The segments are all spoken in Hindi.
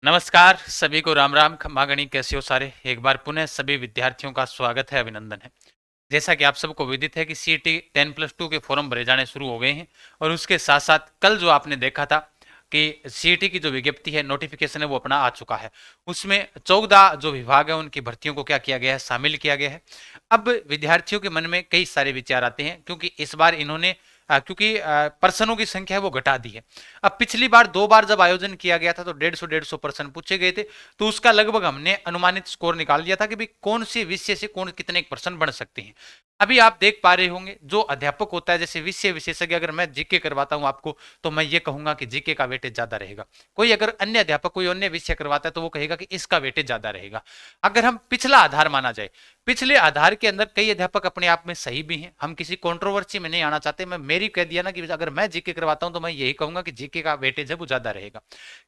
नमस्कार सभी को राम राम खम्मागणी। कैसे हो सारे? एक बार पुनः सभी विद्यार्थियों का स्वागत है, अभिनंदन है। जैसा कि आप सबको विदित है कि सीईटी 10+2 के फॉर्म भरे जाने शुरू हो गए हैं और उसके साथ साथ कल जो आपने देखा था कि सीईटी की जो विज्ञप्ति है, नोटिफिकेशन है, वो अपना आ चुका है। उसमें 14 जो विभाग है उनकी भर्तियों को क्या किया गया है, शामिल किया गया है। अब विद्यार्थियों के मन में कई सारे विचार आते हैं क्योंकि इस बार इन्होंने क्योंकि पर्सनों की संख्या है वो घटा दी है। अब पिछली बार 2 बार जब आयोजन किया गया था तो 150 पर्सन पूछे गए थे, तो उसका लगभग हमने अनुमानित स्कोर निकाल लिया था कि भाई कौन सी विषय से कौन कितने पर्सन बन सकते हैं। अभी आप देख पा रहे होंगे जो अध्यापक होता है, जैसे विषय विशेषज्ञ, अगर मैं जीके करवाता हूं आपको तो मैं ये कहूंगा कि जीके का वेटेज ज्यादा रहेगा। कोई अगर अन्य अध्यापक कोई अन्य विषय करवाता है तो वो कहेगा कि इसका वेटेज ज्यादा रहेगा। अगर हम पिछला आधार माना जाए, पिछले आधार के अंदर कई अध्यापक अपने आप में सही भी हैं। हम किसी कंट्रोवर्सी में नहीं आना चाहते। मैं मेरी कह दिया ना कि अगर मैं जीके करवाता हूं तो मैं यही कहूंगा कि जीके का वेटेज है वो ज्यादा रहेगा।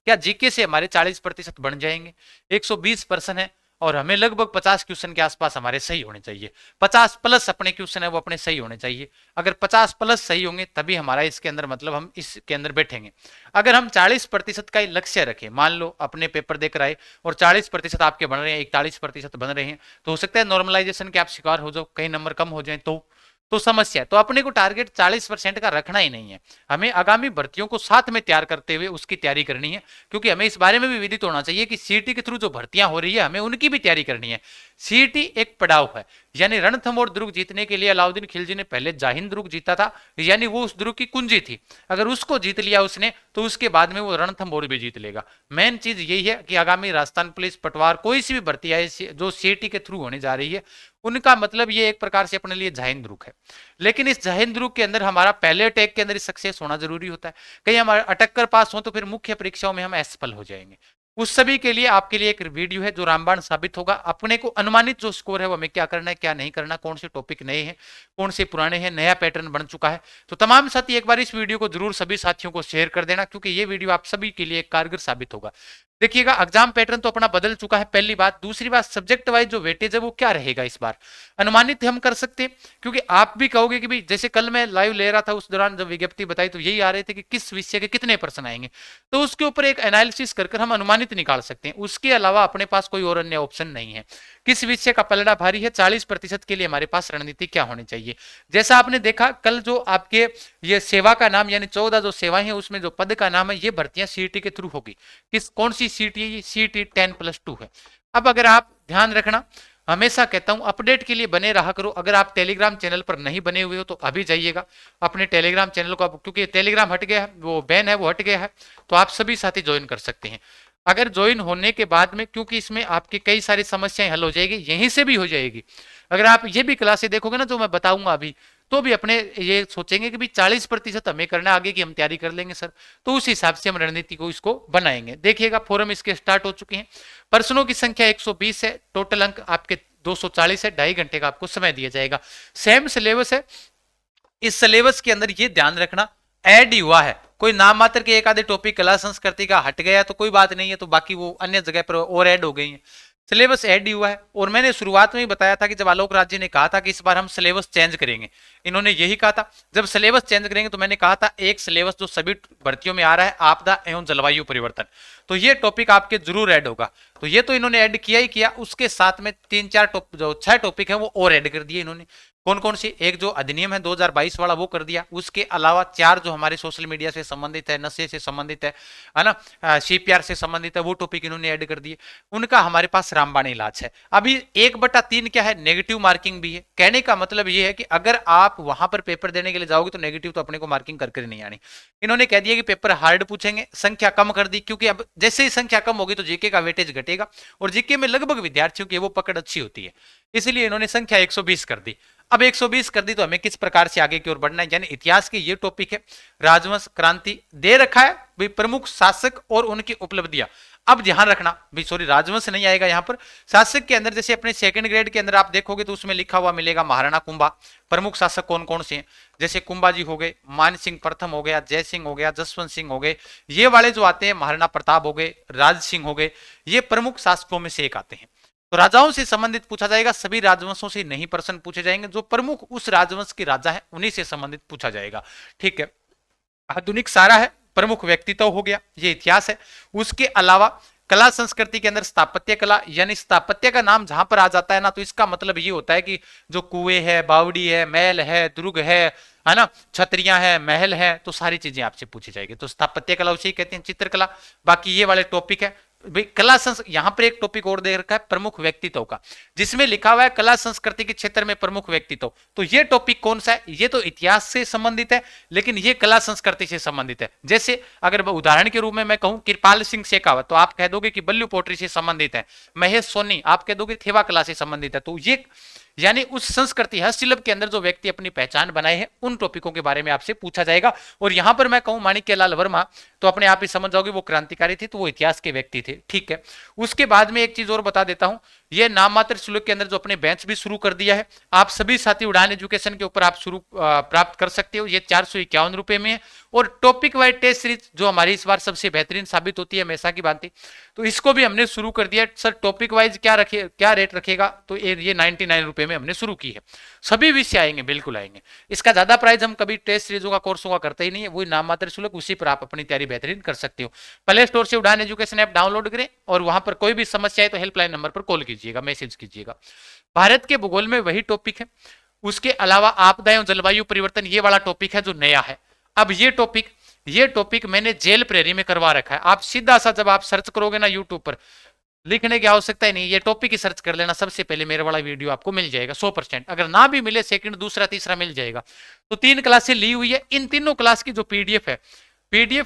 क्या जीके से हमारे 40% बन जाएंगे? 120% है और हमें लगभग 50 क्वेश्चन के आसपास हमारे सही होने चाहिए। 50+ अपने क्वेश्चन है वो अपने सही होने चाहिए। अगर 50+ सही होंगे तभी हमारा इसके अंदर मतलब हम इसके अंदर बैठेंगे। अगर हम 40% का लक्ष्य रखें, मान लो अपने पेपर देकर आए और 40% आपके बन रहे हैं, 41% बन रहे हैं, तो हो सकता है नॉर्मलाइजेशन के आप शिकार हो जाओ, कई नंबर कम हो जाए तो समस्या है। तो अपने को टारगेट 40% का रखना ही नहीं है। हमें आगामी भर्तियों को साथ में तैयार करते हुए उसकी तैयारी करनी है, क्योंकि हमें इस बारे में भी विदित होना चाहिए कि सीईटी के थ्रू जो भर्तियां हो रही है हमें उनकी भी तैयारी करनी है। सीईटी एक पड़ाव है, यानी रणथंभौर दुर्ग जीतने के लिए अलाउद्दीन खिलजी ने पहले जाहिन दुर्ग जीता था, यानी वो उस दुर्ग की कुंजी थी। अगर उसको जीत लिया उसने तो उसके बाद में वो रणथंभौर भी जीत लेगा। मेन चीज यही है कि आगामी राजस्थान पुलिस, पटवार, कोई सी भी भर्ती है जो सीईटी के थ्रू होने जा रही है, उनका मतलब ये एक प्रकार से अपने लिए जाहिन दुर्ग है। लेकिन इस जाहिन दुर्ग के अंदर हमारा पहले अटैक के अंदर सक्सेस होना जरूरी होता है। कहीं हमारा अटक कर पास हो तो फिर मुख्य परीक्षाओं में हम असफल हो जाएंगे। उस सभी के लिए आपके लिए एक वीडियो है जो रामबाण साबित होगा। अपने को अनुमानित जो स्कोर है वो हमें क्या करना है, क्या नहीं करना, कौन से टॉपिक नए हैं, कौन से पुराने हैं, नया पैटर्न बन चुका है। तो तमाम साथी एक बार इस वीडियो को जरूर सभी साथियों को शेयर कर देना, क्योंकि ये वीडियो आप सभी के लिए कारगर साबित होगा। देखिएगा, एग्जाम पैटर्न तो अपना बदल चुका है, पहली बात। दूसरी बात, सब्जेक्ट वाइज जो वेटेज है वो क्या रहेगा इस बार, अनुमानित हम कर सकते हैं। क्योंकि आप भी कहोगे कि भाई जैसे कल मैं लाइव ले रहा था, उस दौरान जब विज्ञप्ति बताई तो यही आ रहे थे कि किस विषय के कितने पर्सन आएंगे, तो उसके ऊपर एक एनालिसिस कर हम अनुमानित निकाल सकते हैं। उसके अलावा अपने पास कोई और अन्य ऑप्शन नहीं है। किस विषय का पलड़ा भारी है, 40% के लिए हमारे पास रणनीति क्या होनी चाहिए। जैसा आपने देखा कल जो आपके ये सेवा का नाम, यानी 14 जो सेवाएं हैं उसमें जो पद का नाम है, ये भर्तियां सीईटी के थ्रू होगी। किस कौन सी सीईटी? सीईटी 10+2 है। अब अगर आप ध्यान रखना, हमेशा कहता हूं अपडेट के लिए बने रहा करो। अगर आप टेलीग्राम चैनल पर नहीं बने हुए हो तो अभी जाइएगा अपने टेलीग्राम चैनल को, क्योंकि टेलीग्राम हट गया है, वो बैन है, वो हट गया है, तो आप सभी साथी ज्वाइन कर सकते हैं। अगर ज्वाइन होने के बाद में, क्योंकि इसमें आपकी कई सारी समस्याएं हल हो जाएगी, यहीं से भी हो जाएगी। अगर आप ये भी क्लासे देखोगे ना जो मैं बताऊंगा अभी, तो भी अपने ये सोचेंगे कि भी 40% हमें करना है, आगे की हम तैयारी कर लेंगे सर। तो उस हिसाब से हम रणनीति को इसको बनाएंगे। देखिएगा, फोरम इसके स्टार्ट हो चुके हैं। पर्सनों की संख्या 120 है, टोटल अंक आपके 240 है, 2.5 घंटे का आपको समय दिया जाएगा। सेम सिलेबस है। इस सिलेबस के अंदर ये ध्यान रखना, ऐड हुआ है कोई नाम मात्र के एक आधे टॉपिक कला संस्कृति का हट गया तो कोई बात नहीं है, तो बाकी वो अन्य जगह पर और ऐड हो गई है। सिलेबस ऐड हुआ है। और मैंने शुरुआत में ही बताया था कि जब आलोक राज जी ने कहा था कि इस बार हम सिलेबस चेंज करेंगे, इन्होंने यही कहा था। जब सिलेबस चेंज करेंगे तो मैंने कहा था एक सिलेबस जो सभी भर्तियों में आ रहा है, आपदा एवं जलवायु परिवर्तन, तो ये टॉपिक आपके जरूर ऐड होगा। तो ये तो इन्होंने ऐड किया ही किया, उसके साथ में 3-4 जो 6 टॉपिक है वो और ऐड कर दिए इन्होंने। कौन कौन सी? एक जो अधिनियम है 2022 वाला वो कर दिया। उसके अलावा 4 जो हमारे सोशल मीडिया से संबंधित है, नशे से संबंधित है ना, सीपीआर से संबंधित है, वो टॉपिक इन्होंने ऐड कर दिए। उनका हमारे पास रामबाण इलाज है। अभी 1/3 क्या है, नेगेटिव मार्किंग भी है। कहने का मतलब ये है कि अगर आप वहां पर पेपर देने के लिए जाओगे तो नेगेटिव तो अपने को मार्किंग करके नहीं आनी। इन्होंने कह दिया कि पेपर हार्ड पूछेंगे, संख्या कम कर दी, क्योंकि अब जैसे ही संख्या कम होगी तो जीके का वेटेज घटेगा, और जीके में लगभग विद्यार्थियों की वो पकड़ अच्छी होती है, इसलिए इन्होंने संख्या 120 कर दी। अब 120 कर दी तो हमें किस प्रकार से आगे की ओर बढ़ना है, यानी इतिहास के ये टॉपिक है। राजवंश, क्रांति दे रखा है भी, प्रमुख शासक और उनकी उपलब्धियां। अब ध्यान रखना भी, सॉरी राजवंश नहीं आएगा यहां पर। शासक के अंदर जैसे अपने सेकंड ग्रेड के अंदर आप देखोगे तो उसमें लिखा हुआ मिलेगा महाराणा कुंभा। प्रमुख शासक कौन कौन से हैं, जैसे कुंभा जी हो गए, मान सिंह प्रथम हो गया, जय सिंह हो गया, जसवंत सिंह हो गए, ये वाले जो आते हैं, महाराणा प्रताप हो गए, राज सिंह हो गए, ये प्रमुख शासकों में से एक आते हैं। तो राजाओं से संबंधित पूछा जाएगा, सभी राजवंशों से नहीं प्रश्न पूछे जाएंगे, जो प्रमुख उस राजवंश के राजा है उन्हीं से संबंधित पूछा जाएगा। ठीक है, आधुनिक सारा है, प्रमुख व्यक्तित्व हो गया, ये इतिहास है। उसके अलावा कला संस्कृति के अंदर स्थापत्य कला, यानी स्थापत्य का नाम जहां पर आ जाता है ना, तो इसका मतलब ये होता है कि जो कुएं है, बावड़ी है, महल है, दुर्ग है ना, छतरियां है, महल है, तो सारी चीजें आपसे पूछी जाएगी। तो स्थापत्य कला उसे कहते हैं, चित्रकला। बाकी ये वाले टॉपिक है भाई कला यहां पर एक टॉपिक और दे रखा है प्रमुख व्यक्तित्व का, जिसमें लिखा हुआ है कला संस्कृति के क्षेत्र में प्रमुख व्यक्तित्व। तो ये टॉपिक कौन सा है? ये तो इतिहास से संबंधित है, लेकिन ये कला संस्कृति से संबंधित है। जैसे अगर उदाहरण के रूप में मैं कहूं कृपाल सिंह शेखावत, तो आप कह दोगे कि बल्लू पोट्री से संबंधित है। महेश सोनी, आप कह दोगे थेवा कला से संबंधित है। तो ये यानी उस संस्कृति हस्तशिल्प के अंदर जो व्यक्ति अपनी पहचान बनाए हैं, उन टॉपिकों के बारे में आपसे पूछा जाएगा। और यहां पर मैं कहूं माणिक्यलाल वर्मा, तो अपने आप ही समझ जाओगे वो क्रांतिकारी थे, तो वो इतिहास के व्यक्ति थे। ठीक है, उसके बाद में एक चीज और बता देता हूं, ये नाम मात्र शुल्क के अंदर जो अपने बेंच भी शुरू कर दिया है, आप सभी साथी उड़ान एजुकेशन के ऊपर आप शुरू प्राप्त कर सकते हो। ये 451 रुपए में है। और टॉपिक वाइज टेस्ट सीरीज जो हमारी इस बार सबसे बेहतरीन साबित होती है, हमेशा की बात, तो इसको भी हमने शुरू कर दिया। सर टॉपिक वाइज क्या रेट रखेगा? तो ये 99 रुपए में हमने शुरू की है। सभी विषय आएंगे, बिल्कुल आएंगे। इसका ज्यादा प्राइस हम कभी टेस्ट सीरीजों का, कोर्सों का करते ही नहीं है। वही नाम मात्र शुल्क, उसी पर आप अपनी तैयारी बेहतरीन कर सकते हो। प्ले स्टोर से उड़ान एजुकेशन ऐप डाउनलोड करें और वहां पर कोई भी समस्या है तो हेल्पलाइन नंबर पर कॉल कीजिएगा, मैसेज कीजिएगा। भारत के भूगोल में वही टॉपिक है। उसके अलावा आपदाएं और जलवायु परिवर्तन, ये वाला टॉपिक है जो नया है। अब ये टॉपिक मैंने जेल प्रेरी में करवा रखा है। आप सीधा सा जब आप सर्च करोगे ना यूट्यूब पर, लिखने की आवश्यकता ही नहीं, ये टॉपिक ही सर्च कर लेना, सबसे पहले मेरे वाला वीडियो आपको मिल जाएगा 100%। अगर ना भी मिले सेकंड, दूसरा, तीसरा मिल जाएगा। तो 3 क्लासें ली हुई है। इन तीनों क्लास की जो पीडीएफ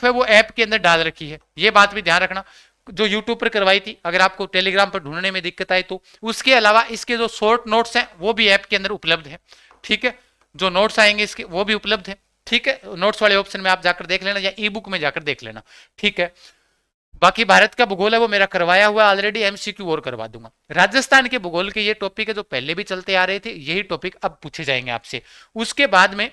है वो ऐप के अंदर डाल रखी है। ये बात भी ध्यान रखना, जो यूट्यूब पर करवाई थी, अगर आपको टेलीग्राम पर ढूंढने में दिक्कत आई तो। उसके अलावा इसके जो शॉर्ट नोट्स हैं वो भी ऐप के अंदर उपलब्ध है। ठीक है, जो नोट्स आएंगे इसके वो भी उपलब्ध है। ठीक है, नोट्स वाले ऑप्शन में आप जाकर देख लेना या ई बुक में जाकर देख लेना। ठीक है, बाकी भारत का भूगोल है वो मेरा करवाया हुआ ऑलरेडी, एमसीक्यू और करवा दूंगा। राजस्थान के भूगोल के ये टॉपिक है जो पहले भी चलते आ रहे थे, यही टॉपिक अब पूछे जाएंगे आपसे। उसके बाद में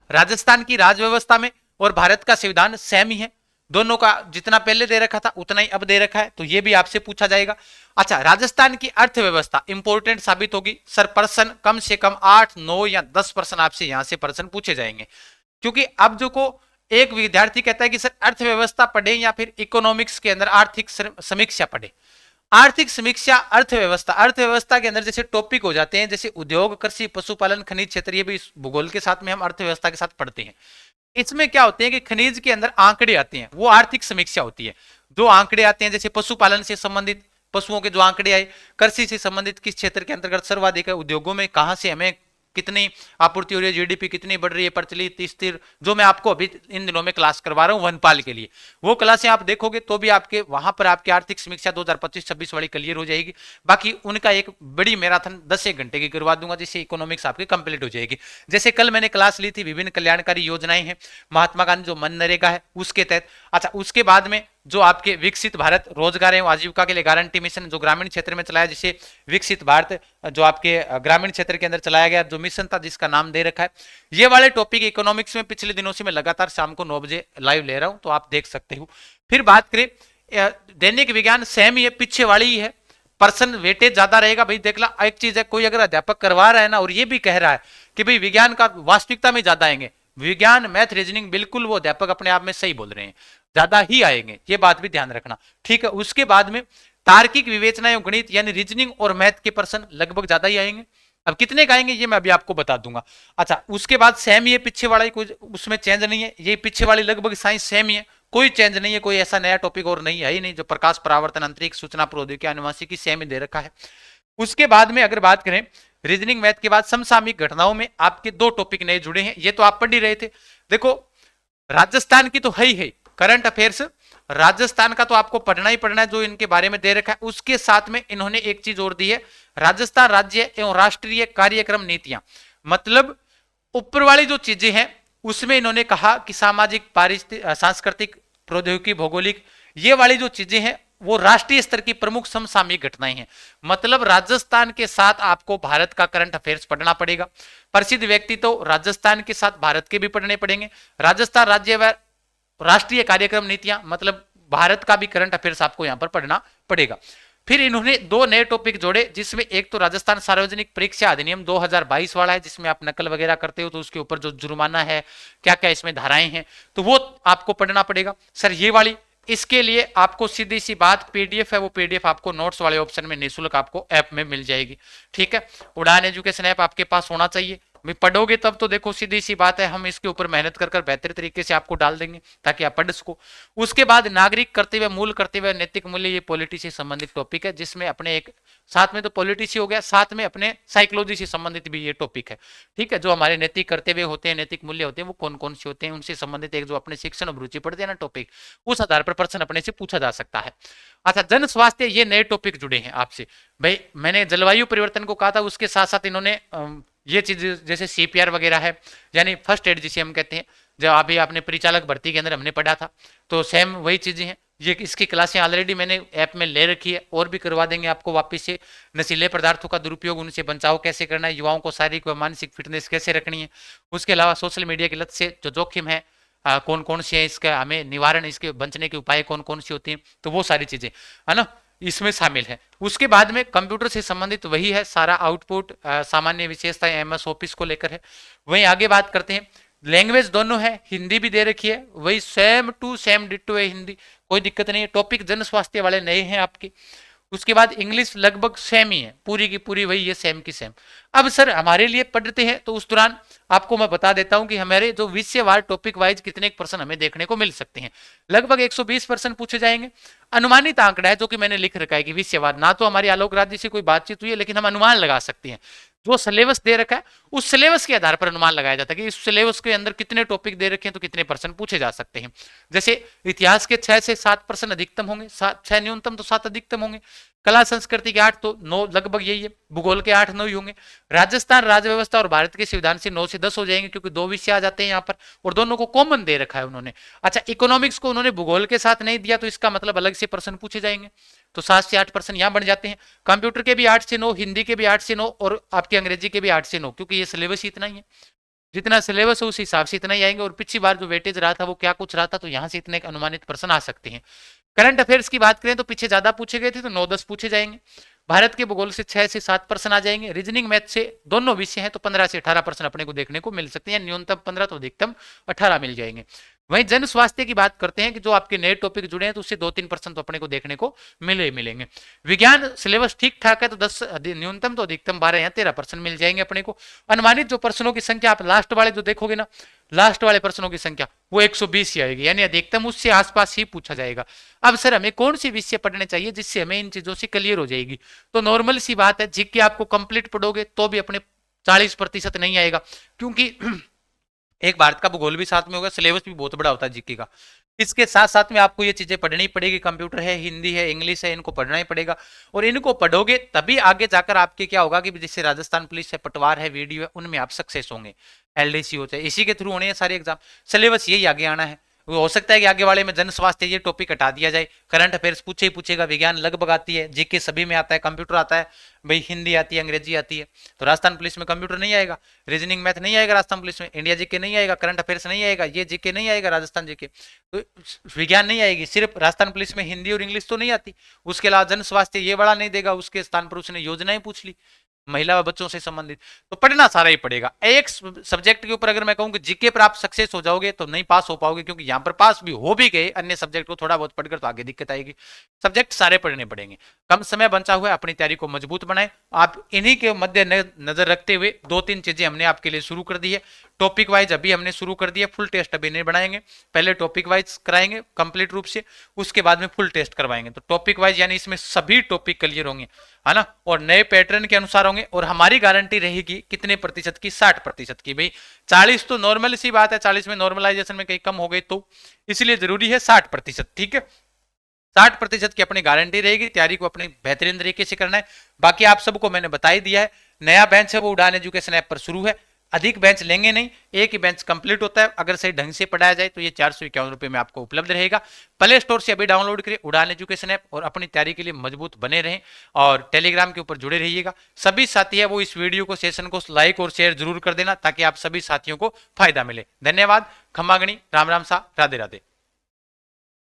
राजस्थान की राज व्यवस्था में और भारत का संविधान सेम ही है, दोनों का जितना पहले दे रखा था उतना ही अब दे रखा है, तो ये भी आपसे पूछा जाएगा। अच्छा, राजस्थान की अर्थव्यवस्था इंपॉर्टेंट साबित होगी सर। पर्सन कम से कम 8, 9 या 10 पर्सन आपसे यहां से पर्सन पूछे जाएंगे, क्योंकि अब जो को एक विद्यार्थी कहता है कि सर अर्थव्यवस्था पढ़े या फिर इकोनॉमिक्स के अंदर आर्थिक समीक्षा पढ़े। आर्थिक समीक्षा, अर्थव्यवस्था के अंदर जैसे टॉपिक हो जाते हैं, जैसे उद्योग, कृषि, पशुपालन, खनिज क्षेत्र, ये भी भूगोल के साथ में हम अर्थव्यवस्था के साथ पढ़ते हैं। इसमें क्या होते हैं कि खनिज के अंदर आंकड़े आते हैं, वो आर्थिक समीक्षा होती है। जो आंकड़े आते हैं जैसे पशुपालन से संबंधित पशुओं के जो आंकड़े आए, कृषि से संबंधित किस क्षेत्र के अंतर्गत सर्वाधिक है, उद्योगों में कहां से हमें कितनी आपूर्ति हो रही है, जीडीपी कितनी बढ़ रही है, प्रचलित, स्थिर, जो मैं आपको अभी इन दिनों में क्लास करवा रहा हूं वनपाल के लिए, वो क्लासें आप देखोगे तो भी आपके वहां पर आपकी आर्थिक समीक्षा 2025-26 वाली क्लियर हो जाएगी। बाकी उनका एक बड़ी मैराथन 10 घंटे की करवा दूंगा, जिससे इकोनॉमिक्स आपकी कंप्लीट हो जाएगी। जैसे कल मैंने क्लास ली थी, विभिन्न कल्याणकारी योजनाएं हैं, महात्मा गांधी जो मनरेगा है उसके तहत। अच्छा, उसके बाद में जो आपके विकसित भारत रोजगार एवं आजीविका के लिए गारंटी मिशन जो ग्रामीण क्षेत्र में चलाया, जिसे विकसित भारत जो आपके ग्रामीण क्षेत्र के अंदर चलाया गया जो मिशन था, जिसका नाम दे रखा है। ये वाले टॉपिक इकोनॉमिक्स में पिछले दिनों से मैं लगातार शाम को 9 बजे लाइव ले रहा हूं, तो आप देख सकते हो। फिर बात करें दैनिक विज्ञान, सेम ही है, पीछे वाली ही है, पर्सन वेटेज ज्यादा रहेगा। भाई देख ला, एक चीज है, कोई अगर अध्यापक करवा रहा है ना और ये भी कह रहा है कि भाई विज्ञान का वास्तविकता में ज्यादा आएंगे, विज्ञान, मैथ, रीजनिंग, बिल्कुल वो अध्यापक अपने आप में सही बोल रहे हैं, ज्यादा ही आएंगे, ये बात भी ध्यान रखना। ठीक है, उसके बाद में तार्किक विवेचना एवं गणित यानी रीजनिंग और मैथ के पर्सन लगभग ज्यादा ही आएंगे। अब कितने का आएंगे ये मैं अभी आपको बता दूंगा। अच्छा, उसके बाद सेम ये पीछे वाला ही, कोई उसमें चेंज नहीं है, ये पीछे वाली लगभग साइंस सेम ही है, कोई चेंज नहीं है, कोई ऐसा नया टॉपिक और नहीं है ही नहीं। जो प्रकाश परावर्तन, अंतरिक्ष, सूचना प्रौद्योगिकी, आनुवंशिकी सेम ही दे रखा है। उसके बाद में अगर बात करें रीजनिंग मैथ के बाद समसामयिक घटनाओं में आपके 2 टॉपिक नए जुड़े हैं, ये तो आप पढ़ ही रहे थे। देखो, राजस्थान की तो है ही है करंट अफेयर्स, राजस्थान का तो आपको पढ़ना ही पढ़ना है जो इनके बारे में दे रखा है। उसके साथ में इन्होंने एक चीज और दी है, राजस्थान राज्य एवं राष्ट्रीय कार्यक्रम नीतियां। मतलब ऊपर वाली जो चीजें हैं उसमें इन्होंने कहा कि सामाजिक, सांस्कृतिक, प्रौद्योगिकी, भौगोलिक, ये वाली जो चीजें हैं वो राष्ट्रीय स्तर की प्रमुख समसामयिक घटनाएं हैं। मतलब राजस्थान के साथ आपको भारत का करंट अफेयर्स पढ़ना पड़ेगा। प्रसिद्ध व्यक्ति तो राजस्थान के साथ भारत के भी पढ़ने पड़ेंगे। राजस्थान राज्य व राष्ट्रीय कार्यक्रम नीतियां, मतलब भारत का भी करंट अफेयर्स आपको यहां पर पढ़ना पड़ेगा। फिर इन्होंने 2 नए टॉपिक जोड़े, जिसमें एक तो राजस्थान सार्वजनिक परीक्षा अधिनियम 2022 वाला है, जिसमें आप नकल वगैरह करते हो तो उसके ऊपर जो जुर्माना है, क्या क्या इसमें धाराएं हैं, तो वो आपको पढ़ना पड़ेगा। सर ये वाली इसके लिए आपको सीधी सी बात पीडीएफ है, वो पीडीएफ आपको नोट्स वाले ऑप्शन में निःशुल्क आपको ऐप में मिल जाएगी। ठीक है, उड़ान एजुकेशन ऐप आपके पास होना चाहिए। भी पढ़ोगे तब तो देखो सीधी सी बात है, हम इसके ऊपर मेहनत कर बेहतर तरीके से आपको डाल देंगे ताकि आप पढ़ सको। उसके बाद नागरिक कर्तव्य, मूल कर्तव्य, नैतिक मूल्य, ये पॉलिटी से संबंधित टॉपिक है, जिसमें अपने एक साथ में तो पॉलिटिक्स हो गया, साथ में अपने साइकोलॉजी से संबंधित भी ये टॉपिक है। ठीक है, जो हमारे नैतिक कर्तव्य होते हैं, नैतिक मूल्य होते हैं, वो कौन कौन से होते हैं, उनसे संबंधित एक जो अपने शिक्षण और रुचि पढ़ते हैं ना टॉपिक, उस आधार पर प्रश्न अपने से पूछा जा सकता है। अच्छा, जन स्वास्थ्य, ये नए टॉपिक जुड़े हैं आपसे। भाई मैंने जलवायु परिवर्तन को कहा था, उसके साथ साथ इन्होंने ये चीज जैसे सीपीआर वगैरह है, यानी फर्स्ट एड जिसे हम कहते हैं, जब अभी आपने परिचालक भर्ती के अंदर हमने पढ़ा था, तो सेम वही चीजें हैं। ये इसकी क्लासें ऑलरेडी मैंने ऐप में ले रखी है, और भी करवा देंगे आपको वापस से। नशीले पदार्थों का दुरुपयोग, उनसे बचाव कैसे करना है, युवाओं को शारीरिक व मानसिक फिटनेस कैसे रखनी है, उसके अलावा सोशल मीडिया की लत से जो जोखिम है कौन कौन से है, इसका हमें निवारण, इसके बचने के उपाय कौन कौन से होते हैं, तो वो सारी चीजें है ना इसमें शामिल है। उसके बाद में कंप्यूटर से संबंधित वही है सारा आउटपुट, सामान्य विशेषताएं एमएस ऑफिस को लेकर है। वहीं आगे बात करते हैं, लैंग्वेज दोनों है, हिंदी भी दे रखी है, वही सेम टू सेम डिट्टो है हिंदी, कोई दिक्कत नहीं है। टॉपिक जन स्वास्थ्य वाले नए हैं आपके। उसके बाद इंग्लिश लगभग सेम ही है, पूरी की पूरी वही है, सेम की सेम। अब सर हमारे लिए पढ़ते हैं तो उस दौरान आपको मैं बता देता हूं कि हमारे जो विषयवार टॉपिक वाइज कितने प्रश्न हमें देखने को मिल सकते हैं। लगभग 120 प्रश्न पूछे जाएंगे। अनुमानित आंकड़ा है जो कि मैंने लिख रखा है कि विषयवार, ना तो हमारी आलोक राज्य से कोई बातचीत हुई है, लेकिन हम अनुमान लगा सकते हैं। जो सिलेबस दे रखा है उस सिलेबस के आधार पर अनुमान लगाया जाता है कि इस सिलेबस के अंदर कितने टॉपिक दे रखे हैं, तो कितने प्रश्न पूछे जा सकते हैं। जैसे इतिहास के 6 से 7 प्रश्न अधिकतम होंगे, 6 न्यूनतम तो 7 अधिकतम होंगे। कला संस्कृति के 8 तो 9 लगभग यही है। भूगोल के 8-9 ही होंगे। राजस्थान राज्य व्यवस्था और भारत के संविधान से 9 से 10 हो जाएंगे, क्योंकि 2 विषय आ जाते हैं यहाँ पर, और दोनों को कॉमन दे रखा है उन्होंने। अच्छा, इकोनॉमिक्स को उन्होंने भूगोल के साथ नहीं दिया, तो इसका मतलब अलग से प्रश्न पूछे जाएंगे, तो 7 से 8 प्रश्न यहाँ बन जाते हैं। कंप्यूटर के भी 8 से 9, हिंदी के भी 8 से 9, और आपके अंग्रेजी के भी 8 से 9, क्योंकि ये सिलेबस ही इतना ही है। जितना सिलेबस है उस हिसाब से इतना ही आएंगे। और पिछली बार जो वेटेज रहा था वो क्या कुछ रहा था, तो यहाँ से इतने अनुमानित प्रश्न आ सकते हैं। करंट अफेयर्स की बात करें तो पीछे ज्यादा पूछे गए थे, तो 9-10 पूछे जाएंगे। भारत के भूगोल से 6 से 7 प्रश्न आ जाएंगे। रीजनिंग मैथ से दोनों विषय हैं तो 15 से 18 प्रश्न अपने को देखने को मिल सकते हैं, न्यूनतम 15 तो अधिकतम 18 मिल जाएंगे। वहीं जन स्वास्थ्य की बात करते हैं कि जो आपके नए टॉपिक जुड़े हैं, तो उससे 2-3 प्रश्न तो अपने को देखने को मिलेंगे। विज्ञान सिलेबस ठीक ठाक है, तो 10 न्यूनतम तो अधिकतम 12 या 13 प्रश्न मिल जाएंगे अपने को। अनुमानित जो प्रश्नों की संख्या आप लास्ट वाले जो देखोगे ना, लास्ट वाले प्रश्नों की संख्या वो 120 ही आएगी, यानी अधिकतम उससे आसपास ही पूछा जाएगा। अब सर हमें कौन सी विषय पढ़ने चाहिए जिससे हमें इन चीजों से क्लियर हो जाएगी, तो नॉर्मल सी बात है, जीके आपको कंप्लीट पढ़ोगे तो भी अपने 40% नहीं आएगा, क्योंकि एक भारत का भूगोल भी साथ में होगा, सिलेबस भी बहुत बड़ा होता है जीके का। इसके साथ साथ में आपको ये चीजें पढ़नी पड़ेगी, कंप्यूटर है, हिंदी है, इंग्लिश है, इनको पढ़ना ही पड़ेगा। और इनको पढ़ोगे तभी आगे जाकर आपके क्या होगा कि जैसे राजस्थान पुलिस है, पटवार है, वीडियो है, उनमें आप सक्सेस होंगे। एलडीसी होते हैं, इसी के थ्रू होने हैं सारे एग्जाम। सिलेबस यही आगे आना है। हो सकता है कि आगे वाले में जन स्वास्थ्य ये टॉपिक हटा दिया जाए, करंट अफेयर्स पूछे ही पूछेगा, विज्ञान लगभग आती है, जीके सभी में आता है, कंप्यूटर आता है, भाई हिंदी आती है, अंग्रेजी आती है, तो राजस्थान पुलिस में कंप्यूटर नहीं आएगा, रीजनिंग मैथ नहीं आएगा राजस्थान पुलिस में, इंडिया जीके नहीं आएगा, करंट अफेयर्स नहीं आएगा, ये जीके नहीं आएगा राजस्थान जीके, तो विज्ञान नहीं आएगी। सिर्फ राजस्थान पुलिस में हिंदी और इंग्लिश तो नहीं आती, उसके अलावा जन स्वास्थ्य ये बड़ा नहीं देगा, उसके स्थान पर उसने योजनाएं पूछ ली महिला व बच्चों से संबंधित, तो पढ़ना सारा ही पड़ेगा। एक सब्जेक्ट के ऊपर अगर मैं कहूं कि जीके पर आप सक्सेस हो जाओगे तो नहीं पास हो पाओगे, क्योंकि यहां पर पास भी हो भी गए अन्य सब्जेक्ट को थोड़ा बहुत पढ़कर तो आगे दिक्कत आएगी। सब्जेक्ट सारे पढ़ने पड़ेंगे। कम समय बचा हुआ है, अपनी तैयारी को मजबूत बनाएं। आप इन्हीं के मध्य नजर रखते हुए 2-3 चीजें हमने आपके लिए शुरू कर दी है। टॉपिक वाइज अभी हमने शुरू कर दिया, फुल टेस्ट अभी नहीं बनाएंगे, पहले टॉपिक वाइज कराएंगे कंप्लीट रूप से, उसके बाद में फुल टेस्ट करवाएंगे। तो टॉपिक वाइज यानी इसमें सभी टॉपिक क्लियर होंगे, है ना, और नए पैटर्न के अनुसार होंगे। और हमारी गारंटी रहेगी कितने प्रतिशत की, 60% की। भाई 40 तो नॉर्मल सी बात है, 40 में नॉर्मलाइजेशन में कहीं कम हो गई तो, इसलिए जरूरी है 60%। ठीक है, 60% की अपनी गारंटी रहेगी। तैयारी को अपने बेहतरीन तरीके से करना है। बाकी आप सबको मैंने बता ही दिया है। नया बेंच है वो उड़ान एजुकेशन ऐप पर शुरू है, अधिक बेंच लेंगे नहीं, एक ही बेंच कंप्लीट होता है। अगर सही ढंग से पढ़ाया जाए तो ये 451 रुपए में आपको उपलब्ध रहेगा। प्ले स्टोर से अभी डाउनलोड करिए उड़ान एजुकेशन ऐप और अपनी तैयारी के लिए मजबूत बने रहें, और टेलीग्राम के ऊपर जुड़े रहिएगा। सभी साथी है वो इस वीडियो को, सेशन को लाइक और शेयर जरूर कर देना, ताकि आप सभी साथियों को फायदा मिले। धन्यवाद। खम्मागणी, राम राम सा, राधे राधे।